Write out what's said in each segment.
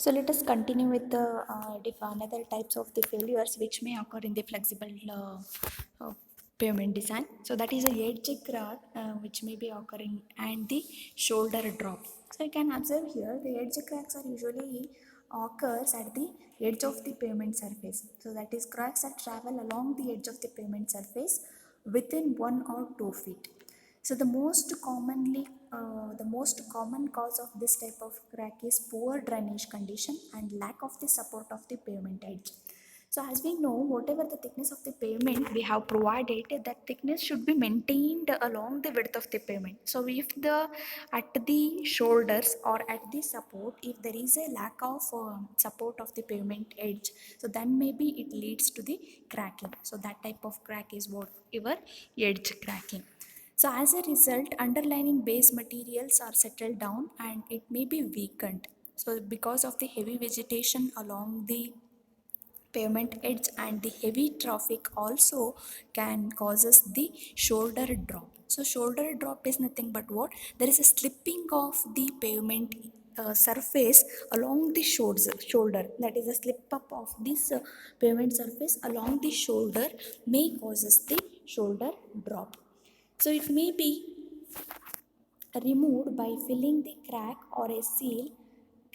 So let us continue with the another types of the failures which may occur in the flexible pavement design. So that is a edge crack which may be occurring and the shoulder drop. So you can observe here the edge cracks are usually occurs at the edge of the pavement surface. So that is cracks that travel along the edge of the pavement surface within 1 or 2 feet. So the most common cause of this type of crack is poor drainage condition and lack of the support of the pavement edge. So as we know, whatever the thickness of the pavement we have provided, that thickness should be maintained along the width of the pavement. So if the at the shoulders or at the support, if there is a lack of support of the pavement edge, so then maybe it leads to the cracking. So that type of crack is what your edge cracking. So as a result, underlying base materials are settled down and it may be weakened. So because of the heavy vegetation along the pavement edge and the heavy traffic also can causes the shoulder drop. So shoulder drop is nothing but what? There is a slipping of the pavement surface along the shoulder. That is a slip up of this pavement surface along the shoulder may causes the shoulder drop. So it may be removed by filling the crack or a seal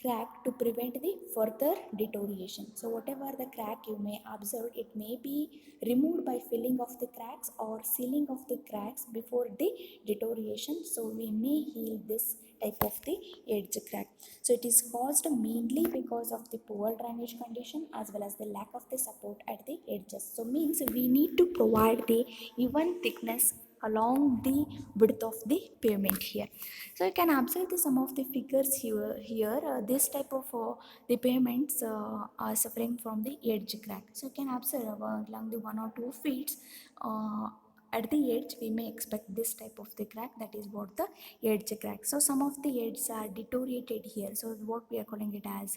crack to prevent the further deterioration. So whatever the crack you may observe, it may be removed by filling of the cracks or sealing of the cracks before the deterioration. So we may heal this type of the edge crack. So it is caused mainly because of the poor drainage condition as well as the lack of the support at the edges. So means we need to provide the even thickness along the width of the pavement here. So you can observe some of the figures here. This type of the pavements are suffering from the edge crack. So you can observe along the 1 or 2 feet at the edge we may expect this type of the crack, that is what the edge crack. So some of the edges are deteriorated here, so what we are calling it as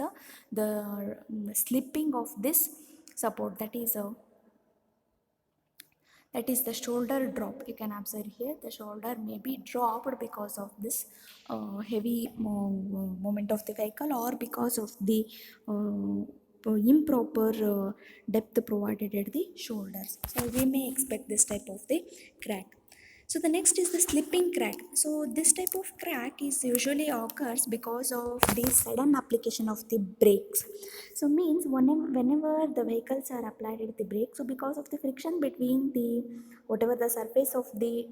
the slipping of this support, that is the shoulder drop. You can observe here the shoulder may be dropped because of this heavy movement of the vehicle or because of the improper depth provided at the shoulders. So we may expect this type of the crack. So the next is the slipping crack. So this type of crack is usually occurs because of the sudden application of the brakes. So means whenever the vehicles are applied at the brake, so because of the friction between the whatever the surface of the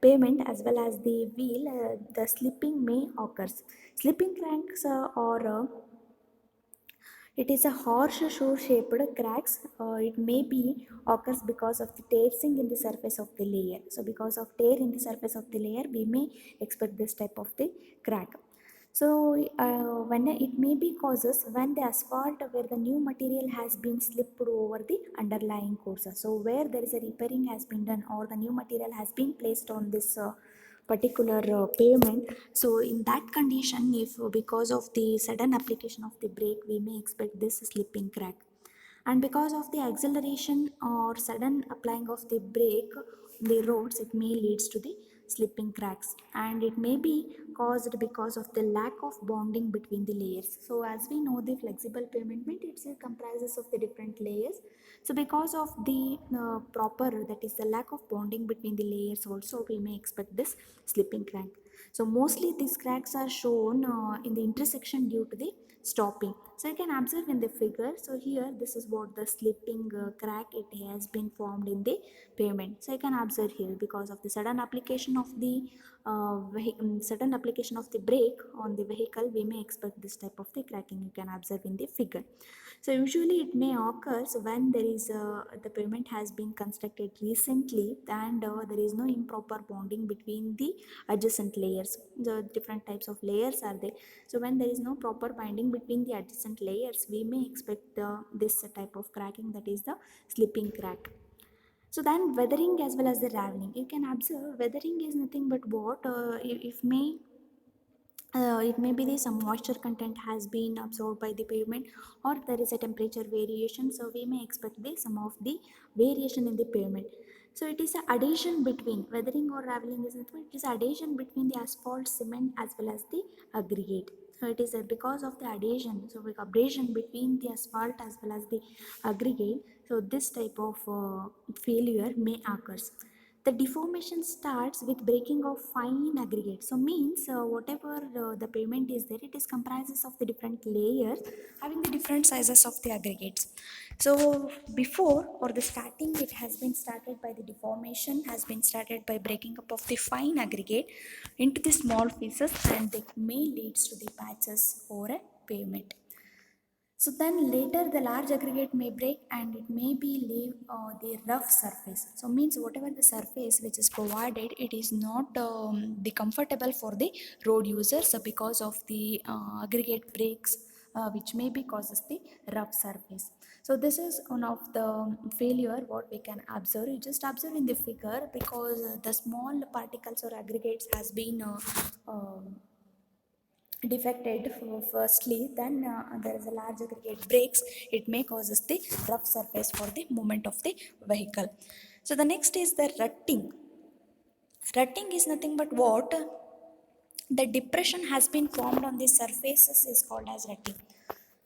pavement as well as the wheel, the slipping may occurs. Slipping cracks or it is a horseshoe shaped cracks. It may be occurs because of the tearing in the surface of the layer. So because of tear in the surface of the layer, we may expect this type of the crack. So when it may be causes when the asphalt where the new material has been slipped over the underlying courses. So where there is a repairing has been done or the new material has been placed on this particular pavement. So in that condition, if because of the sudden application of the brake, we may expect this slipping crack. And because of the acceleration or sudden applying of the brake the roads, it may leads to the slipping cracks, and it may be caused because of the lack of bonding between the layers. So as we know, the flexible pavement it comprises of the different layers. So because of the proper, that is the lack of bonding between the layers also, we may expect this slipping crack. So mostly these cracks are shown in the intersection due to the stopping. So you can observe in the figure. So here this is what the slipping crack it has been formed in the pavement. So you can observe here because of the sudden application of the sudden application of the brake on the vehicle, we may expect this type of the cracking. You can observe in the figure. So usually it may occur when there is the pavement has been constructed recently and there is no improper bonding between the adjacent layers. The different types of layers are there. So when there is no proper binding between the adjacent layers, we may expect this type of cracking, that is the slipping crack. So then weathering as well as the raveling. You can observe weathering is nothing but what if may it may be the some moisture content has been absorbed by the pavement or there is a temperature variation, so we may expect the some of the variation in the pavement. So it is a adhesion between weathering or raveling is nothing, it is adhesion between the asphalt cement as well as the aggregate. So it is because of the adhesion, so with abrasion between the asphalt as well as the aggregate, so this type of failure may occurs. The deformation starts with breaking of fine aggregate, so means whatever the pavement is there, it is comprises of the different layers having the different sizes of the aggregates. So before or the starting, it has been started by the deformation has been started by breaking up of the fine aggregate into the small pieces, and it may leads to the patches or a pavement. So then later the large aggregate may break and it may be leave the rough surface. So means whatever the surface which is provided, it is not the comfortable for the road users, so because of the aggregate breaks, which may be causes the rough surface. So this is one of the failure what we can observe. You just observe in the figure, because the small particles or aggregates has been defected firstly, then there is a large aggregate breaks, it may causes the rough surface for the movement of the vehicle. So the next is the rutting. Rutting is nothing but what the depression has been formed on the surfaces is called as rutting.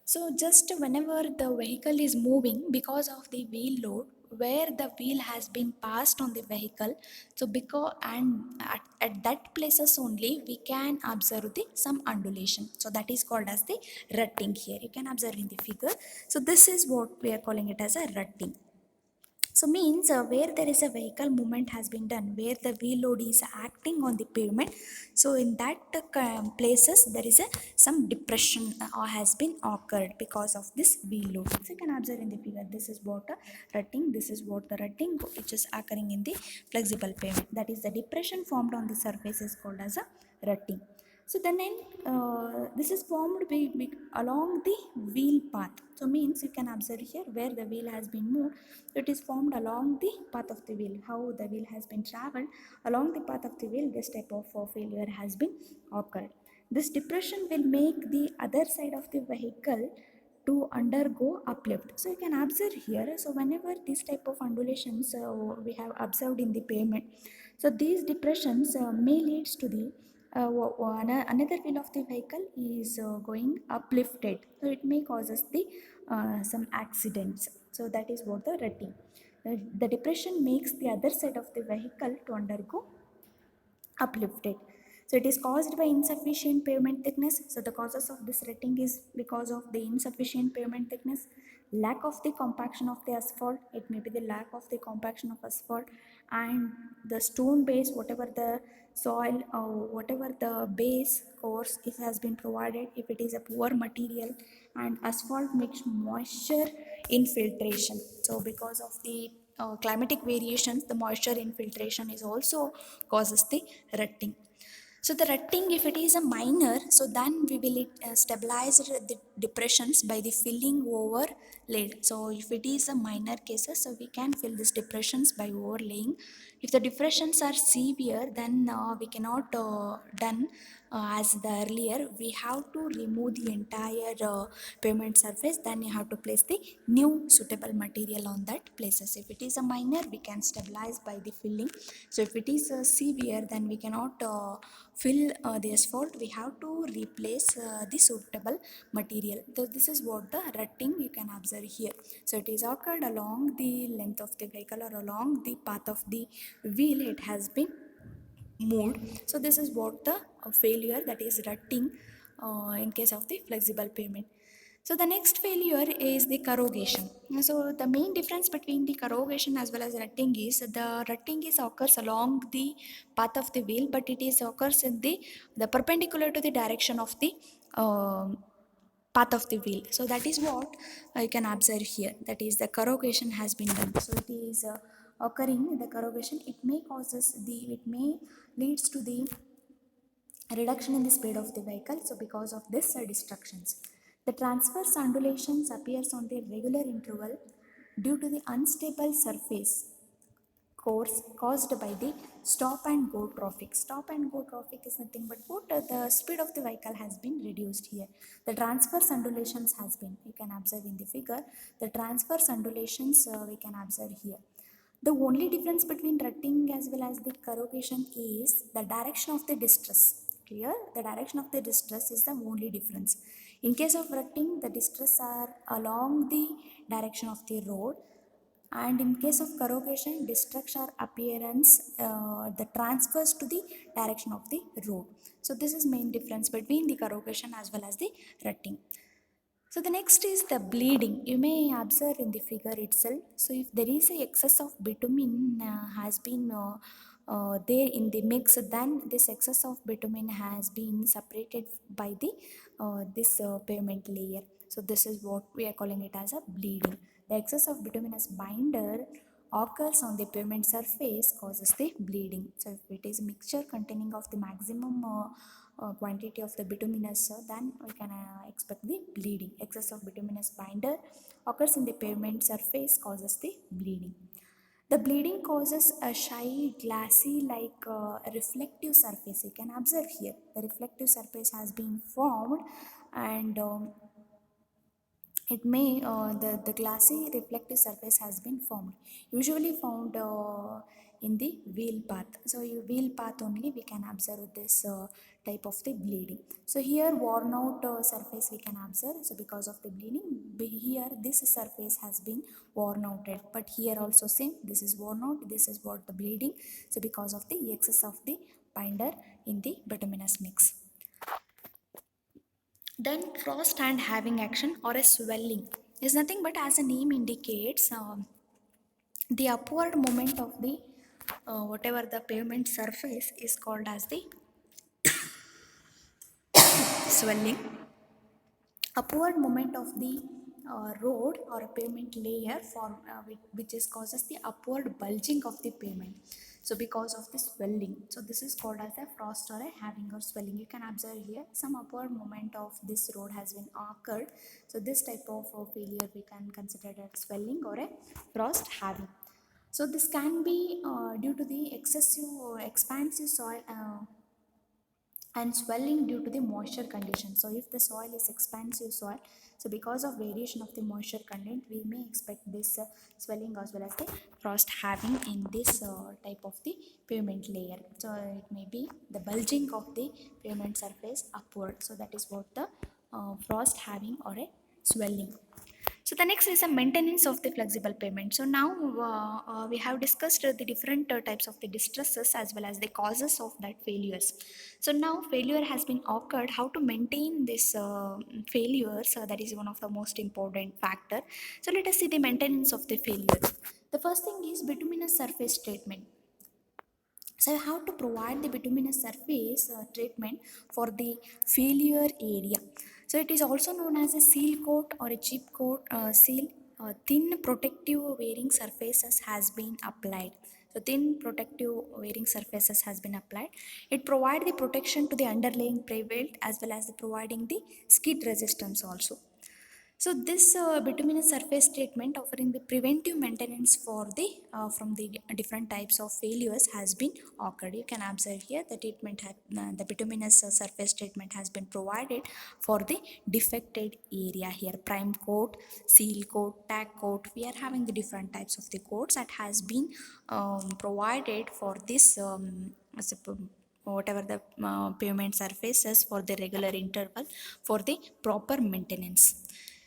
So just whenever the vehicle is moving because of the wheel load, where the wheel has been passed on the vehicle, so because and at that places only we can observe the some undulation. So that is called as the rutting here. You can observe in the figure. So this is what we are calling it as a rutting. So means where there is a vehicle movement has been done, where the wheel load is acting on the pavement. So in that places there is a some depression has been occurred because of this wheel load. So you can observe in the figure. This is what a rutting. This is what the rutting which is occurring in the flexible pavement. That is the depression formed on the surface is called as a rutting. So then this is formed along the wheel path. So means you can observe here where the wheel has been moved. So it is formed along the path of the wheel. How the wheel has been traveled along the path of the wheel, this type of failure has been occurred. This depression will make the other side of the vehicle to undergo uplift. So you can observe here. So whenever this type of undulations we have observed in the pavement, so these depressions may leads to the another wheel of the vehicle is going uplifted, so it may causes the some accidents. So that is what the rutting. The depression makes the other side of the vehicle to undergo uplifted. So it is caused by insufficient pavement thickness. So the causes of this rutting is because of the insufficient pavement thickness, lack of the compaction of the asphalt. It may be the lack of the compaction of asphalt, and the stone base, whatever the soil or whatever the base course it has been provided, if it is a poor material, and asphalt makes moisture infiltration. So because of the climatic variations, the moisture infiltration is also causes the rutting. So the rutting, if it is a minor, so then we will stabilize the depressions by the filling over laid. So if it is a minor cases, so we can fill these depressions by overlaying. If the depressions are severe, then we cannot done as the earlier. We have to remove the entire pavement surface. Then you have to place the new suitable material on that places. If it is a minor, we can stabilize by the filling. So if it is severe, then we cannot fill the asphalt. We have to replace the suitable material. So this is what the rutting you can observe here. So it is occurred along the length of the vehicle or along the path of the wheel. It has been moved. So this is what the failure, that is rutting in case of the flexible pavement. So the next failure is the corrugation. So the main difference between the corrugation as well as rutting is the rutting is occurs along the path of the wheel, but it is occurs in the perpendicular to the direction of the path of the wheel. So that is what you can observe here. That is the corrugation has been done. So it is occurring the corrugation. It may leads to the reduction in the speed of the vehicle. So because of this destructions, the transverse undulations appears on the regular interval due to the unstable surface course caused by the stop and go traffic. Stop and go traffic is nothing but what the speed of the vehicle has been reduced here. The transverse undulations has been, you can observe in the figure, the transverse undulations we can observe here. The only difference between rutting as well as the corrugation is the direction of the distress. here the direction of the distress is the only difference. In case of rutting, the distress are along the direction of the road, and in case of corrugation, distress or appearance the transfers to the direction of the road. So this is main difference between the corrugation as well as the rutting. So the next is the bleeding. You may observe in the figure itself. So if there is a excess of bitumen has been there in the mix, then this excess of bitumen has been separated by the this pavement layer. So this is what we are calling it as a bleeding. The excess of bituminous binder occurs on the pavement surface causes the bleeding. So if it is a mixture containing of the maximum quantity of the bituminous, then we can expect the bleeding. Excess of bituminous binder occurs in the pavement surface causes the bleeding. The bleeding causes a shy, glassy like reflective surface. You can observe here the reflective surface has been formed, and it may the glassy reflective surface has been formed, usually found in the wheel path. So in wheel path only we can observe this type of the bleeding. So here worn out surface we can observe. So because of the bleeding, here this surface has been worn out, but here also same, this is worn out, this is what the bleeding. So because of the excess of the binder in the bituminous mix. Then frost and having action or a swelling is nothing but, as the name indicates, the upward movement of the whatever the pavement surface is called as the swelling. Upward movement of the road or a pavement layer form, which is causes the upward bulging of the pavement. So because of the swelling, so this is called as a frost or a having or swelling. You can observe here some upward movement of this road has been occurred. So this type of failure we can consider as swelling or a frost having. So this can be due to the excessive expansive soil and swelling due to the moisture condition. So if the soil is expansive soil, so because of variation of the moisture content, we may expect this swelling as well as the frost having in this type of the pavement layer. So it may be the bulging of the pavement surface upward. So that is what the frost having or a swelling. So the next is a maintenance of the flexible pavement. So now we have discussed the different types of the distresses as well as the causes of that failures. So now failure has been occurred. How to maintain this failures? That is one of the most important factor. So let us see the maintenance of the failure. The first thing is bituminous surface treatment. So how to provide the bituminous surface treatment for the failure area. So it is also known as a seal coat or a chip coat seal. Thin protective wearing surfaces has been applied. So thin protective wearing surfaces has been applied. It provides the protection to the underlying pavement as well as the providing the skid resistance also. So this bituminous surface treatment offering the preventive maintenance for the from the different types of failures has been occurred. You can observe here the the bituminous surface treatment has been provided for the defected area here. Prime coat, seal coat, tack coat. We are having the different types of the coats that has been provided for this whatever the pavement surfaces for the regular interval for the proper maintenance.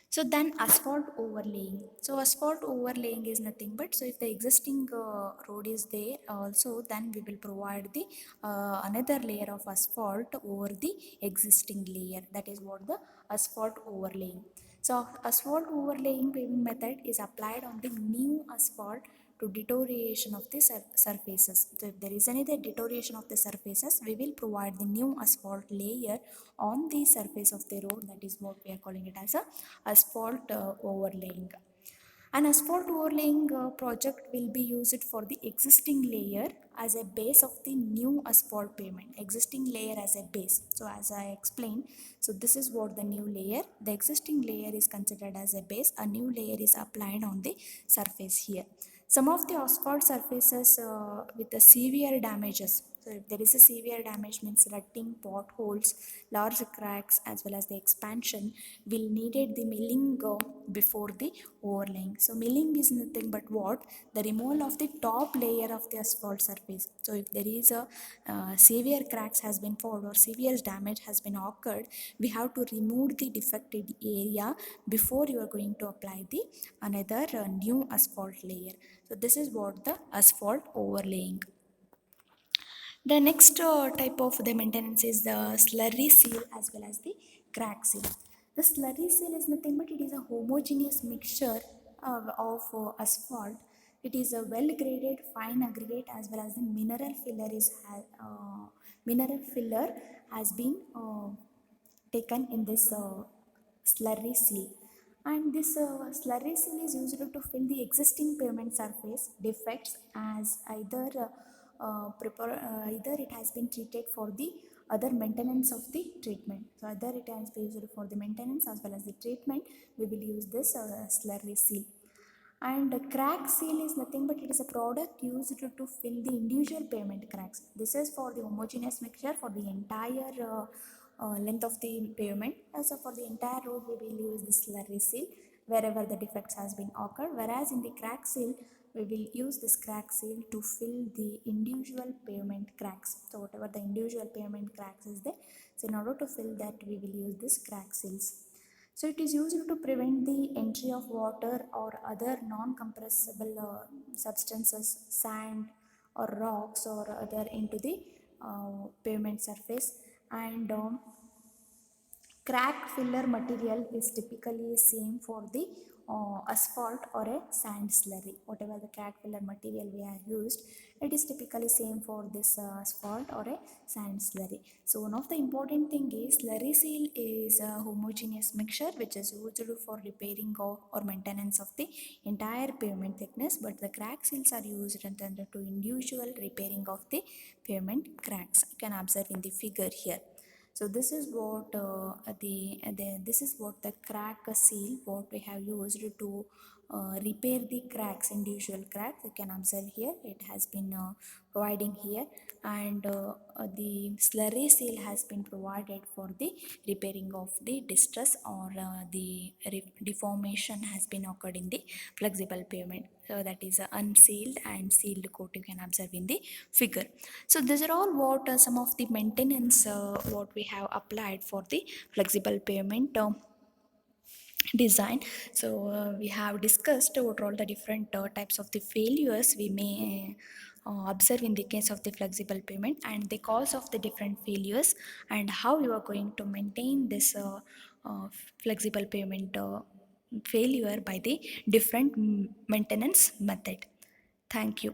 So then asphalt overlaying. So asphalt overlaying is nothing but, so if the existing road is there also, then we will provide the another layer of asphalt over the existing layer. That is what the asphalt overlaying. So asphalt overlaying paving method is applied on the new asphalt to deterioration of the surfaces. So if there is any deterioration of the surfaces, we will provide the new asphalt layer on the surface of the road. That is what we are calling it as a asphalt overlaying. An asphalt overlaying project will be used for the existing layer as a base of the new asphalt pavement. Existing layer as a base. So as I explained, so this is what the new layer. The existing layer is considered as a base. A new layer is applied on the surface here. Some of the asphalt surfaces with the severe damages. So if there is a severe damage, means rutting, potholes, large cracks, as well as the expansion, will needed the milling before the overlaying. So milling is nothing but what? The removal of the top layer of the asphalt surface. So if there is a severe cracks has been formed or severe damage has been occurred, we have to remove the defected area before you are going to apply the another new asphalt layer. So this is what the asphalt overlaying. The next type of the maintenance is the slurry seal as well as the crack seal. The slurry seal is nothing but it is a homogeneous mixture of asphalt. It is a well graded fine aggregate as well as the mineral filler has been taken in this slurry seal. And this slurry seal is used to fill the existing pavement surface defects as either it has been treated for the other maintenance of the treatment. So either it has been used for the maintenance as well as the treatment, we will use this slurry seal. And crack seal is nothing but it is a product used to fill the individual pavement cracks. This is for the homogeneous mixture for the entire length of the pavement. So for the entire road we will use the slurry seal wherever the defects has been occurred, whereas in the crack seal we will use this crack seal to fill the individual pavement cracks. So whatever the individual pavement cracks is there, so in order to fill that we will use this crack seals. So it is used to prevent the entry of water or other non-compressible substances, sand or rocks or other into the pavement surface. And crack filler material is typically same for the asphalt or a sand slurry. Whatever the crack filler material we have used, it is typically same for this asphalt or a sand slurry. So one of the important thing is slurry seal is a homogeneous mixture which is used for repairing or maintenance of the entire pavement thickness, but the crack seals are used to individual repairing of the pavement cracks. You can observe in the figure here. So this is what this is what the crack seal what we have used to repair the cracks, individual cracks. You can observe here it has been providing here, and the slurry seal has been provided for the repairing of the distress or the deformation has been occurred in the flexible pavement. So that is unsealed and sealed coat, you can observe in the figure. So these are all what some of the maintenance what we have applied for the flexible pavement design. So we have discussed what are all the different types of the failures we may observe in the case of the flexible pavement and the cause of the different failures and how you are going to maintain this flexible pavement failure by the different maintenance method. Thank you.